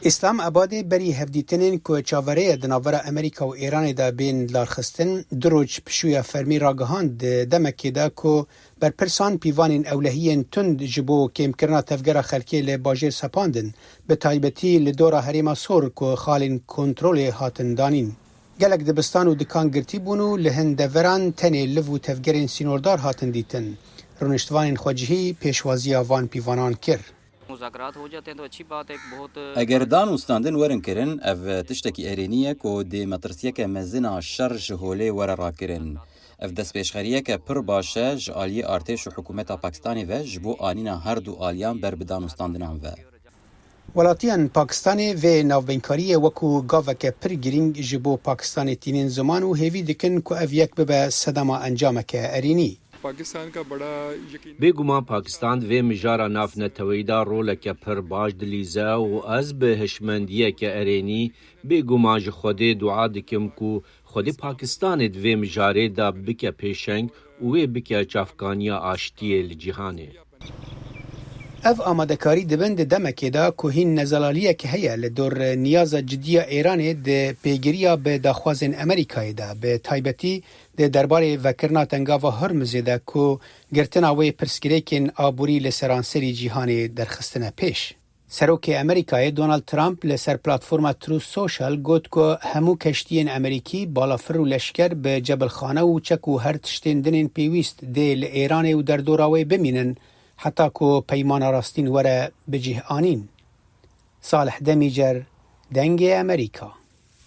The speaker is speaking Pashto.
اسلام آباد بری هفدیتنین که چاوره دناور امریکا و ایران دا بین لارخستن دروج پشویا فرمی راگهاند دمکی دا که بر پرسان پیوانین اولهین تند جبو کم کرنا تفگر خلکی لباجر سپاندن به تایبتی لدورا حریما سور که خالین کنترول هاتن دانین. گلک دبستان و دکان گرتی بونو لهن دوران تنی لو تفگرین سینوردار هاتن دیتن. رونشتوان خواجهی پیشوازی آوان پیوانان کر. اگر دانوستاندن ورن کرن اف تشتکی ایرانیه کو دی مترسیه که مزنا شر جهوله ور راکرن اف دست پیشخریه که پر باشه جالی ارتش و حکومت پاکستانی و جبو آنینا هر دو آلیان بر بدانوستاندنان و ولاتیان پاکستانی و نوبینکاری وکو گاوک پر گرینگ جبو پاکستانی تینین زمان و هیوی دکن کو اف یک به صدام انجام که ارینی पाकिस्तान का बड़ा बेगुमान पाकिस्तान वे मिजारा नाफ नतवैदा रोल के पर बाज दलीजा व از به هشمندیه که ارینی बेगुमान ج خودی دعا دکم کو خودی پاکستان دوی مجاره دا بکه پیشنگ و بکه چافکانیا آشتی لجهانه اف آمادکاری دبند دمکی دا که هین نزلالیه که هیا لدور نیاز جدی ایران ده پیگیریا به داخوازن امریکای دا به تایبتی ده دربار وکرنا تنگاوا هرمزی دا که گرتنا وی پرسگریکن آبوری لسرانسری جیهانی درخستنه پیش. سروک امریکای دونالد ترامپ لسر پلاتفورم ترو سوشال گوت که همو کشتین امریکی بالافر و لشکر به جبل خانه و چک و هر تشتین دنین پیویست ده لایران و در دوراوی بمینن حتی که پیمان راستین وره بجه آنین. صالح دمیجر دنگ امریکا